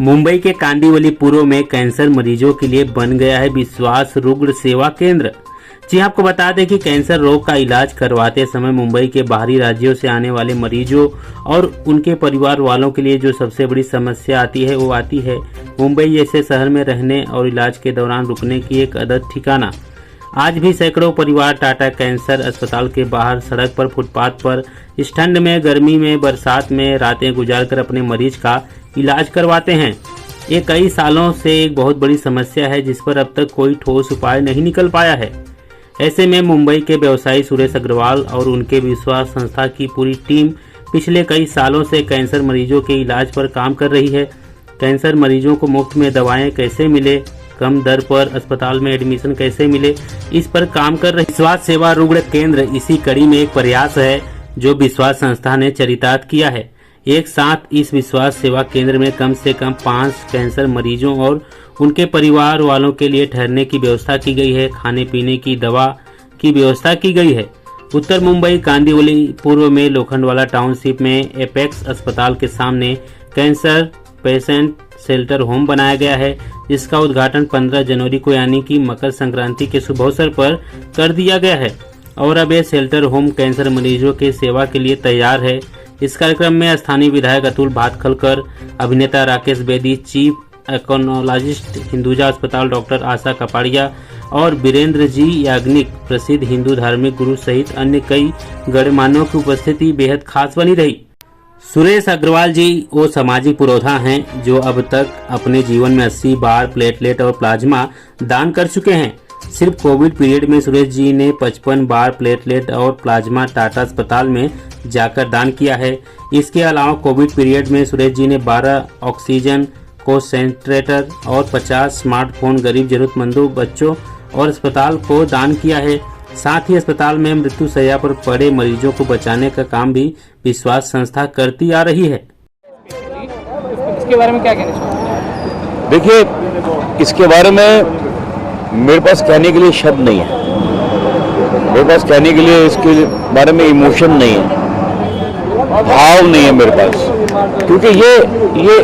मुंबई के कांदिवलीपुरम में कैंसर मरीजों के लिए बन गया है विश्वास रुग्ण सेवा केंद्र। जी आपको बता दें कि कैंसर रोग का इलाज करवाते समय मुंबई के बाहरी राज्यों से आने वाले मरीजों और उनके परिवार वालों के लिए जो सबसे बड़ी समस्या आती है वो आती है मुंबई जैसे शहर में रहने और इलाज के दौरान रुकने की एक अदद ठिकाना। आज भी सैकड़ों परिवार टाटा कैंसर अस्पताल के बाहर सड़क पर, फुटपाथ पर, इस ठंड में, गर्मी में, बरसात में रातें गुजारकर अपने मरीज का इलाज करवाते हैं। ये कई सालों से एक बहुत बड़ी समस्या है जिस पर अब तक कोई ठोस उपाय नहीं निकल पाया है। ऐसे में मुंबई के व्यवसायी सुरेश अग्रवाल और उनके विश्वास संस्था की पूरी टीम पिछले कई सालों से कैंसर मरीजों के इलाज पर काम कर रही है। कैंसर मरीजों को मुफ्त में दवाएं कैसे मिले, कम दर पर अस्पताल में एडमिशन कैसे मिले, इस पर काम कर रही विश्वास सेवा रुग्ण केंद्र इसी कड़ी में एक प्रयास है जो विश्वास संस्था ने चरितार्थ किया है। एक साथ इस विश्वास सेवा केंद्र में कम से कम 5 कैंसर मरीजों और उनके परिवार वालों के लिए ठहरने की व्यवस्था की गई है। खाने पीने की दवा की व्यवस्था की गई है। उत्तर मुंबई कांदिवलीपुरम में लोखंडवाला टाउनशिप में एपेक्स अस्पताल के सामने कैंसर पेशेंट शेल्टर होम बनाया गया है, जिसका उद्घाटन 15 जनवरी को यानी कि मकर संक्रांति के शुभ अवसर पर कर दिया गया है और अब यह शेल्टर होम कैंसर मरीजों के सेवा के लिए तैयार है। इस कार्यक्रम में स्थानीय विधायक अतुल भातखलकर, अभिनेता राकेश बेदी, चीफ एकोनोलॉजिस्ट हिंदुजा अस्पताल डॉक्टर आशा कपाड़िया और वीरेंद्र जी याग्निक, प्रसिद्ध हिंदू धार्मिक गुरु सहित अन्य कई गणमान्यों की उपस्थिति बेहद खास बनी रही। सुरेश अग्रवाल जी वो सामाजिक पुरोधा हैं जो अब तक अपने जीवन में 80 बार प्लेटलेट और प्लाज्मा दान कर चुके हैं। सिर्फ कोविड पीरियड में सुरेश जी ने 55 बार प्लेटलेट और प्लाज्मा टाटा अस्पताल में जाकर दान किया है। इसके अलावा कोविड पीरियड में सुरेश जी ने 12 ऑक्सीजन कंसंट्रेटर और 50 स्मार्टफोन गरीब जरूरतमंदों, बच्चों और अस्पताल को दान किया है। साथ ही अस्पताल में मृत्यु शैया पर पड़े मरीजों को बचाने का काम भी विश्वास संस्था करती आ रही है। इसके बारे में क्या कहना चाहिए? देखिए, इसके बारे में मेरे पास कहने के लिए शब्द नहीं है। मेरे पास कहने के लिए इसके बारे में इमोशन नहीं है, भाव नहीं है मेरे पास, क्योंकि ये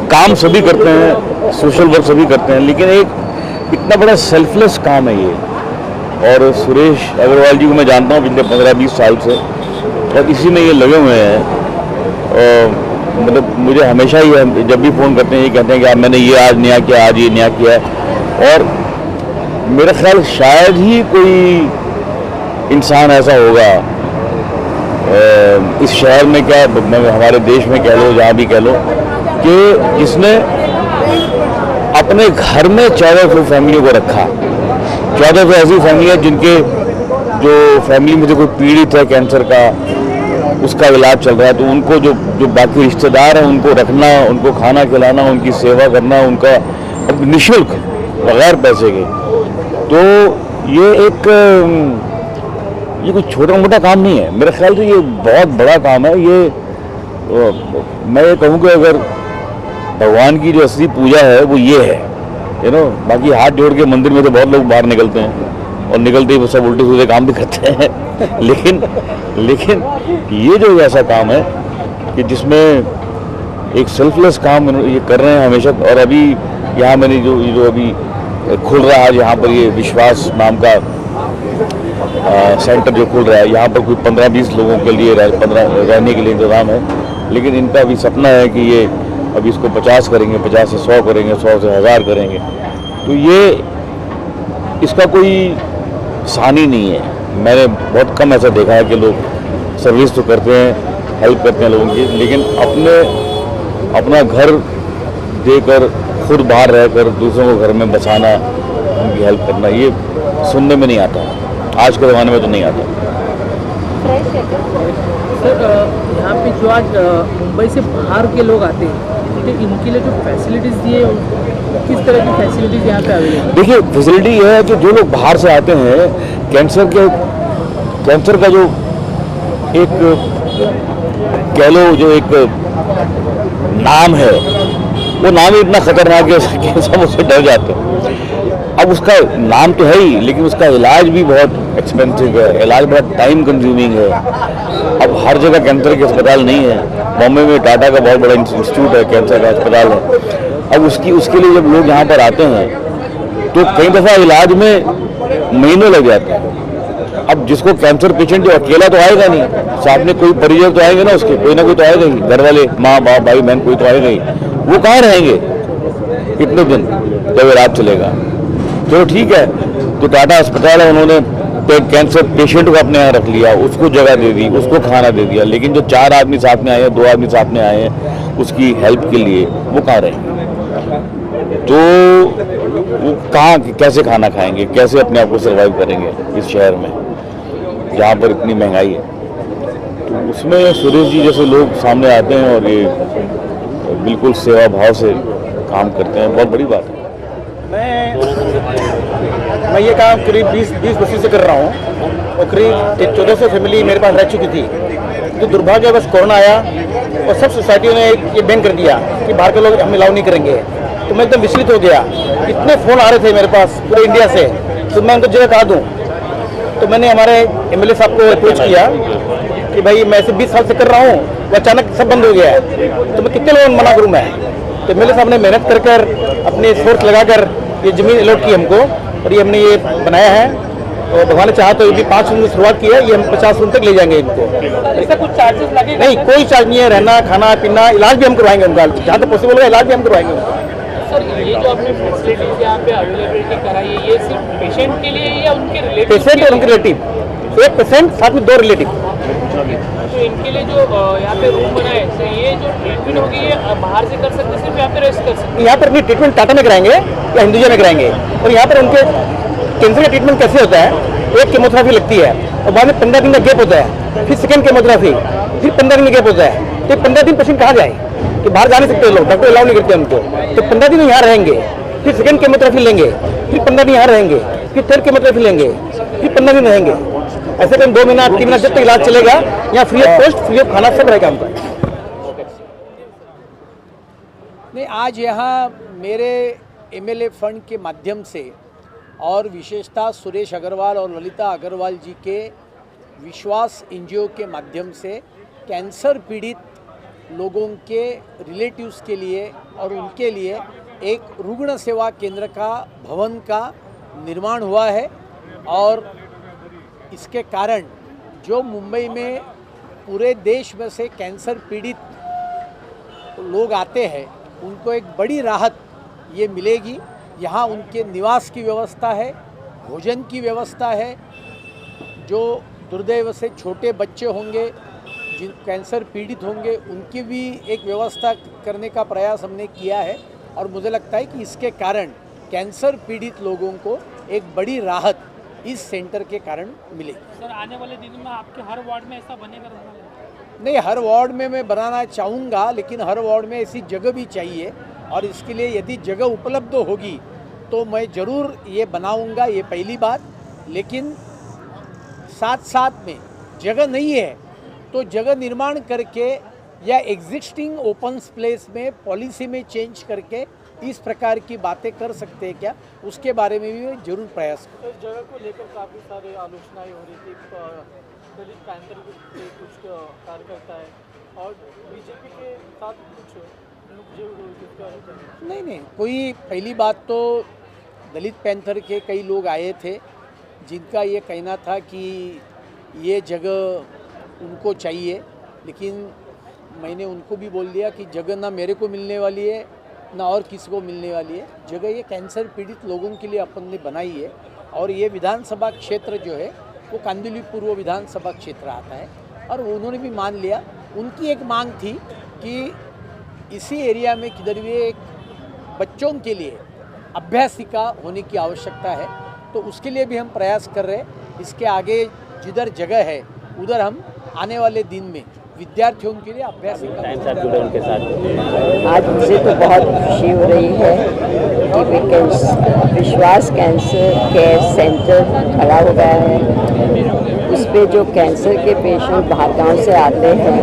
काम सभी करते हैं, सोशल वर्क सभी करते हैं, लेकिन एक इतना बड़ा सेल्फलेस काम है ये। और सुरेश अग्रवाल जी को मैं जानता हूँ पिछले 15-20 साल से और इसी में ये लगे हुए हैं। मतलब मुझे हमेशा ही जब भी फ़ोन करते हैं ये कहते हैं कि आप मैंने ये आज नया किया, आज ये नया किया है। और मेरा ख्याल शायद ही कोई इंसान ऐसा होगा इस शहर में, क्या हमारे देश में कह लो, जहाँ भी कह लो, कि जिसने अपने घर में 1400 फैमिली को रखा। 1400 ऐसी फैमिली है जिनके जो फैमिली में जो कोई पीड़ित है कैंसर का, उसका इलाज चल रहा है, तो उनको जो बाकी रिश्तेदार हैं उनको रखना, उनको खाना खिलाना, उनकी सेवा करना, उनका निःशुल्क बगैर पैसे के। तो ये कोई छोटा मोटा काम नहीं है। मेरे ख्याल से ये बहुत बड़ा काम है। मैं ये कहूँ कि अगर भगवान की जो असली पूजा है वो ये है, बाकी हाथ जोड़ के मंदिर में तो बहुत लोग बाहर निकलते हैं और निकलते ही वो सब उल्टे सीधे काम भी करते हैं लेकिन ये जो ऐसा काम है कि जिसमें एक सेल्फलेस काम ये कर रहे हैं हमेशा। और अभी यहाँ मैंने जो अभी खुल रहा है, यहाँ पर ये विश्वास नाम का सेंटर जो खुल रहा है, यहाँ पर कोई 15-20 लोगों के लिए रहने के लिए इंतज़ाम है। लेकिन इनका भी सपना है कि ये अभी इसको 50 करेंगे, 50 से 100 करेंगे, 100 से 1000 करेंगे। तो ये इसका कोई सानी नहीं है। मैंने बहुत कम ऐसा देखा है कि लोग सर्विस तो करते हैं, हेल्प करते हैं लोगों की, लेकिन अपना घर देकर खुद बाहर रहकर दूसरों को घर में बसाना, उनकी हेल्प करना, ये सुनने में नहीं आता। आज के ज़माने में तो नहीं आता। सर, यहाँ पे जो आज मुंबई से बाहर के लोग आते हैं, तो इनके लिए जो फैसिलिटीज़ दिए, किस तरह की फैसिलिटीज़ यहाँ पे अवेलेबल? देखिए, फैसिलिटी ये है कि जो लोग बाहर से आते हैं, कैंसर का जो एक कह लो जो एक नाम है, वो नाम ही इतना खतरनाक है कि सब उससे डर जाते हैं। अब उसका नाम तो है ही, लेकिन उसका इलाज भी बहुत एक्सपेंसिव है, इलाज बड़ा टाइम कंज्यूमिंग है। अब हर जगह कैंसर के अस्पताल नहीं है। बॉम्बे में टाटा का बहुत बड़ा इंस्टीट्यूट है, कैंसर का अस्पताल है। अब उसके लिए जब लोग यहाँ पर आते हैं तो कई दफ़ा इलाज में महीनों लग जाते हैं। अब जिसको कैंसर पेशेंट, जो अकेला तो आएगा नहीं, साथ में कोई परिजन तो आएंगे ना उसके, कोई ना कोई तो आएगा ही, घर वाले, माँ बाप भाई बहन कोई तो आएगा ही। वो कहाँ रहेंगे कितने दिन जब इलाज चलेगा। चलो ठीक है, तो टाटा अस्पताल है, उन्होंने कैंसर पेशेंट को अपने यहाँ रख लिया, उसको जगह दे दी, उसको खाना दे दिया, लेकिन जो 4 आदमी साथ में आए हैं, 2 आदमी साथ में आए हैं उसकी हेल्प के लिए, वो कहाँ रहेंगे। तो वो कहाँ कैसे खाना खाएंगे, कैसे अपने आप को सर्वाइव करेंगे इस शहर में जहाँ पर इतनी महंगाई है। तो उसमें सुरेश जी जैसे लोग सामने आते हैं और ये बिल्कुल सेवा भाव से काम करते हैं, बहुत बड़ी बात है। मैं ये काम करीब 20 वर्षों से कर रहा हूँ और करीब 1400 फैमिली मेरे पास रह चुकी थी। तो दुर्भाग्य बस कोरोना आया और सब सोसाइटियों ने ये बैन कर दिया कि बाहर के लोग हम अलाउ नहीं करेंगे। तो मैं एकदम विचलित हो गया, इतने फ़ोन आ रहे थे मेरे पास पूरे इंडिया से, तो मैं उनको जगह कहा दूँ। तो मैंने हमारे MLA साहब को अप्रोच किया कि भाई मैं ऐसे 20 साल से कर रहा हूँ, वो अचानक सब बंद हो गया है, तो मैं कितने लोगों को मना करूँ मैं। तो MLA साहब ने मेहनत कर कर अपने सोर्स लगाकर ये ज़मीन अलॉट की हमको, और ये हमने ये बनाया है। और भगवान ने चाहा तो ये भी 5 रूम में शुरुआत की है, ये हम 50 रूम तक ले जाएंगे इनको। ऐसा कुछ चार्जेस लगे? नहीं, कोई चार्ज नहीं है, रहना खाना पीना, इलाज भी हम करवाएंगे उनका, जहाँ तक पॉसिबल होगा इलाज भी हम करवाएंगे उनका। सर, ये जो आपने फैसिलिटीज यहाँ पे अवेलेबिलिटी कराई है, ये सिर्फ पेशेंट के लिए या उनके रिलेटिव? पेशेंट और उनके रिलेटिव, 1 पेशेंट साथ में 2 रिलेटिव। तो इनके लिए जो यहाँ पे रूम बनाए, तो ये जो ट्रीटमेंट होगी ये बाहर से कर सकते हैं, सिर्फ यहाँ पे रेस्ट कर सकते हैं? यहाँ पर अपनी ट्रीटमेंट टाटा में कराएंगे या हिंदुजा में कराएंगे। और यहाँ पर उनके कैंसर का ट्रीटमेंट कैसे होता है, एक केमोथेरेपी लगती है और बाद में 15 दिन का गैप होता है, फिर सेकेंड केमोथेरेपी, फिर 15 दिन का गैप होता है। तो 15 दिन पेशेंट कहाँ जाए कि बाहर जा नहीं सकते लोग, डॉक्टर अलाउ नहीं करते उनको। तो 15 दिन यहाँ रहेंगे, फिर सेकेंड केमोथेरेपी लेंगे, फिर 15 दिन यहाँ रहेंगे, फिर थर्ड केमोथेरेपी लेंगे, फिर 15 दिन रहेंगे। ऐसे करीब 2 महीना 3 महीना जब तक इलाज चलेगा, यहाँ free of cost, free of खाना सब रहेगा हमको। नहीं, आज यहाँ मेरे MLA फंड के माध्यम से और विशेषतः सुरेश अग्रवाल और ललिता अग्रवाल जी के विश्वास NGO के माध्यम से कैंसर पीड़ित लोगों के रिलेटिव्स के लिए और उनके लिए एक रुग्ण सेवा केंद्र का भवन का निर्माण हुआ है। और इसके कारण जो मुंबई में पूरे देश में से कैंसर पीड़ित लोग आते हैं, उनको एक बड़ी राहत ये मिलेगी। यहाँ उनके निवास की व्यवस्था है, भोजन की व्यवस्था है। जो दुर्दैव से छोटे बच्चे होंगे जिन कैंसर पीड़ित होंगे, उनकी भी एक व्यवस्था करने का प्रयास हमने किया है। और मुझे लगता है कि इसके कारण कैंसर पीड़ित लोगों को एक बड़ी राहत इस सेंटर के कारण मिलेगी। सर, आने वाले दिनों में आपके हर वार्ड में ऐसा बनेगा? नहीं, हर वार्ड में मैं बनाना चाहूँगा, लेकिन हर वार्ड में ऐसी जगह भी चाहिए। और इसके लिए यदि जगह उपलब्ध होगी तो मैं ज़रूर ये बनाऊँगा, ये पहली बात। लेकिन साथ साथ में जगह नहीं है तो जगह निर्माण करके या एग्जिस्टिंग ओपन प्लेस में पॉलिसी में चेंज करके इस प्रकार की बातें कर सकते हैं क्या, उसके बारे में भी मैं जरूर प्रयास करूँ। इस जगह को लेकर काफ़ी सारी आलोचनाएं हो रही थी, दलित पैंथर के कुछ कार्यकर्ता है और बीजेपी के साथ कुछ नहीं, कोई पहली बात तो दलित पैंथर के कई लोग आए थे जिनका ये कहना था कि ये जगह उनको चाहिए, लेकिन मैंने उनको भी बोल दिया कि जगह ना मेरे को मिलने वाली है ना और किसी को मिलने वाली है। जगह ये कैंसर पीड़ित लोगों के लिए अपन ने बनाई है। और ये विधानसभा क्षेत्र जो है वो कांदिवली पूर्व विधानसभा क्षेत्र आता है और उन्होंने भी मान लिया। उनकी एक मांग थी कि इसी एरिया में किधर भी एक बच्चों के लिए अभ्यासिका होने की आवश्यकता है, तो उसके लिए भी हम प्रयास कर रहे हैं। इसके आगे जिधर जगह है उधर हम आने वाले दिन में विद्यार्थियों के लिए अभ्यासिका टाइम साथ जुड़े उनके साथ। आज मुझे तो बहुत खुशी हो रही है कि विश्वास कैंसर केयर सेंटर खड़ा हो गया है। उस पे जो कैंसर के पेशेंट बाहर गांव से आते हैं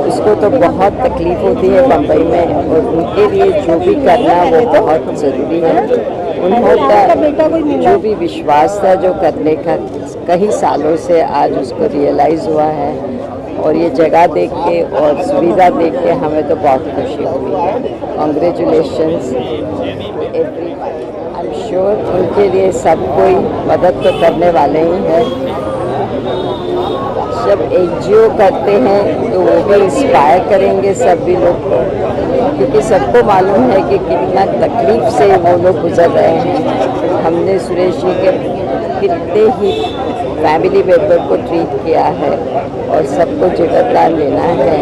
उसको तो बहुत तकलीफ होती है बम्बई में, और उनके लिए जो भी करना वो बहुत ज़रूरी है। उनका जो भी विश्वास था जो करने का कई सालों से आज उसको रियलाइज़ हुआ है, और ये जगह देख के और सुविधा देख के हमें तो बहुत खुशी हुई है। Congratulations every, I am sure उनके लिए सब कोई मदद तो करने वाले ही हैं। जब एनजीओ करते हैं तो वो भी इंस्पायर करेंगे सभी लोग को, क्योंकि सबको मालूम है कि कितना तकलीफ से वो लोग गुजर रहे हैं। हमने सुरेश जी के कितने ही फैमिली मेम्बर को ट्रीट किया है, और सबको जगतदान लेना है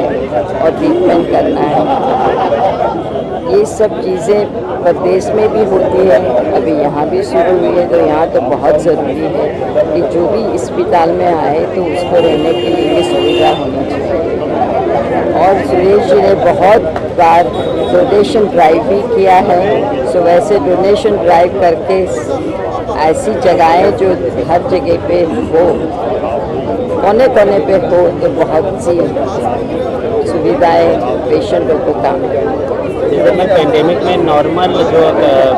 और ट्रीटमेंट करना है। ये सब चीज़ें प्रदेश में भी होती है, अभी यहाँ भी शुरू हुई है, तो यहाँ तो बहुत ज़रूरी है कि जो भी अस्पताल में आए तो उसको रहने के लिए भी सुविधा होनी चाहिए। और सुरेश जी ने बहुत बार डोनेशन ड्राइव भी किया है, सो वैसे डोनेशन ड्राइव करके ऐसी जगहें जो हर जगह पे हो, कोने कोने पे हो, तो बहुत सी सुविधाएं पेशेंटों को काम जैसे में पेंडेमिक में नॉर्मल जो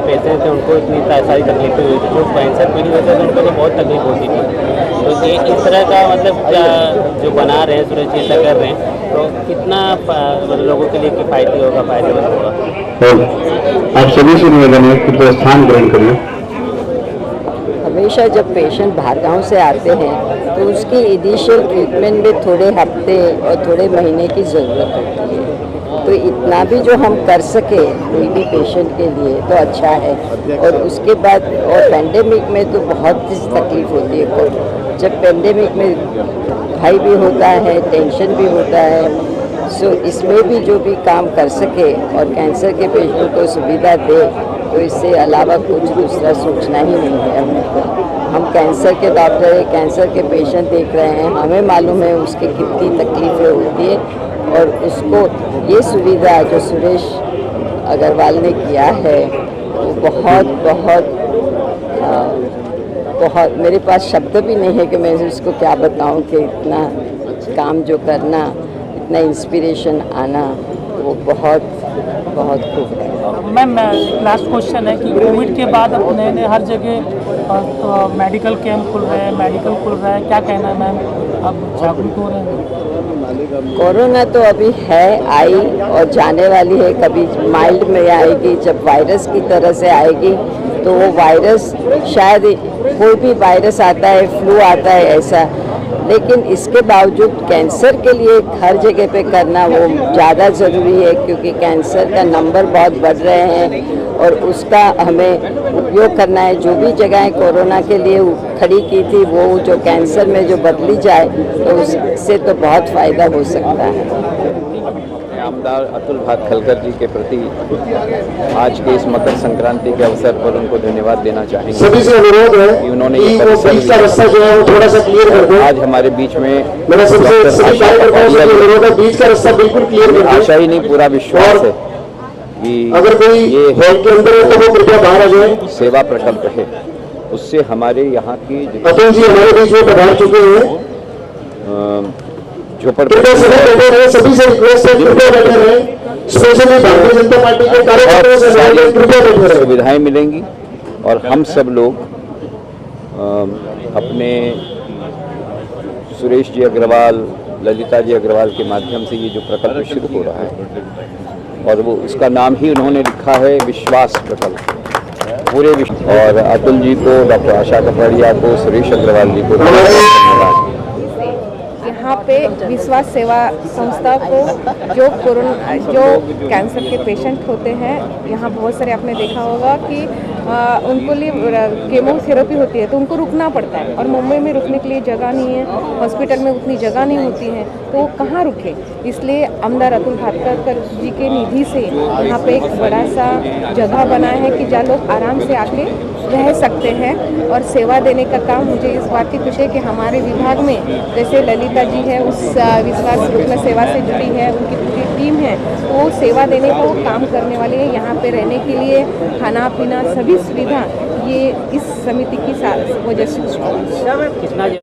पेशेंट थे उनको इतनी सारी तकलीफें हुई थी, जो कैंसर पीड़ित होते थे उनको तो बहुत तकलीफ होती थी। तो ये इस तरह का मतलब क्या जो बना रहे हैं सुरेश जी, ऐसा कर रहे हैं, तो कितना लोगों के लिए किफ़ायती होगा, फायदेमंद होगा। आप सभी से निवेदन है कि प्रोत्साहन ग्रहण करिए। हमेशा जब पेशेंट बाहर गाँव से आते हैं तो उसकी इनिशियल ट्रीटमेंट में थोड़े हफ्ते और थोड़े महीने की ज़रूरत होती है, तो इतना भी जो हम कर सके कोई भी पेशेंट के लिए तो अच्छा है। और उसके बाद और पेंडेमिक में तो बहुत तकलीफ होती है, जब पेंडेमिक में भय भी होता है, टेंशन भी होता है, सो इसमें भी जो भी काम कर सके और कैंसर के पेशेंट को सुविधा दे, तो इससे अलावा कुछ दूसरा सोचना ही नहीं है हमें। हम कैंसर के डॉक्टर हैं, कैंसर के पेशेंट देख रहे हैं, हमें मालूम है उसकी कितनी तकलीफ़ें होती है, और उसको ये सुविधा जो सुरेश अग्रवाल ने किया है वो बहुत बहुत बहुत, मेरे पास शब्द भी नहीं है कि मैं उसको क्या बताऊं कि इतना काम जो करना, इतना इंस्पिरेशन आना, वो बहुत बहुत खूब है। मैम लास्ट क्वेश्चन है कि कोविड के बाद अब नए नए हर जगह मेडिकल कैंप खुल रहे हैं, मेडिकल खुल रहा है, क्या कहना है मैम, अब जागरूक हो रहे हैं? कोरोना तो अभी है, आई और जाने वाली है, कभी माइल्ड में आएगी, जब वायरस की तरह से आएगी तो वो वायरस शायद कोई भी वायरस आता है, फ्लू आता है ऐसा, लेकिन इसके बावजूद कैंसर के लिए हर जगह पे करना वो ज़्यादा ज़रूरी है, क्योंकि कैंसर का नंबर बहुत बढ़ रहे हैं और उसका हमें उपयोग करना है। जो भी जगहें कोरोना के लिए खड़ी की थी वो जो कैंसर में जो बदली जाए तो उससे तो बहुत फ़ायदा हो सकता है। आमदार अतुल भातखलकर जी के प्रति आज के इस मकर संक्रांति के अवसर पर उनको धन्यवाद देना चाहेंगे। सभी से अनुरोध है कि उन्होंने कि ये वो बीच का रास्ता जो है वो थोड़ा सा क्लियर कर दो। आज हमारे बीच में मेरा सबसे सभी कार्यकर्ताओं से अनुरोध है, बीच का रास्ता बिल्कुल क्लियर कर दो। आशा ही नहीं, पूरा विश्वास है कि अगर कोई ये हॉल के अंदर है तो वो कृपया बाहर आ जाए। सेवा प्रकल्प है, उससे हमारे यहाँ की अतुल जी हमारे बीच में पधार चुके हैं। कृपया सभी से रिक्वेस्ट है, कृपया बैठे रहें। स्पेशली भारतीय जनता पार्टी के कार्यकर्ताओं से कृपया बैठे रहें। सुविधाएं मिलेंगी और हम सब लोग अपने सुरेश जी अग्रवाल, ललिता जी अग्रवाल के माध्यम से ये जो प्रकल्प शुरू हो रहा है, और वो उसका नाम ही उन्होंने लिखा है विश्वास प्रकल्प, पूरे विश्व। और अतुल जी को, डॉक्टर आशा कपड़िया को, सुरेश अग्रवाल जी को धन्यवाद। यहाँ पे विश्वास सेवा संस्था को जो कैंसर के पेशेंट होते हैं, यहाँ बहुत सारे आपने देखा होगा कि उनको लिए केमोथेरेपी होती है तो उनको रुकना पड़ता है, और मुंबई में रुकने के लिए जगह नहीं है, हॉस्पिटल में उतनी जगह नहीं होती है, तो वो कहाँ रुके। इसलिए आमदार अतुल भातखलकर जी के निधि से यहाँ पे एक बड़ा सा जगह बना है कि जहाँ लोग आराम से आके रह सकते हैं और सेवा देने का काम मुझे इस बात की खुशी है कि हमारे विभाग में जैसे ललिता जी है उस विश्वास रुग्ण सेवा से जुड़ी है, उनकी पूरी टीम है, वो सेवा देने का वो काम करने वाले हैं। यहाँ पे रहने के लिए खाना पीना सभी सुविधा ये इस समिति की वजह से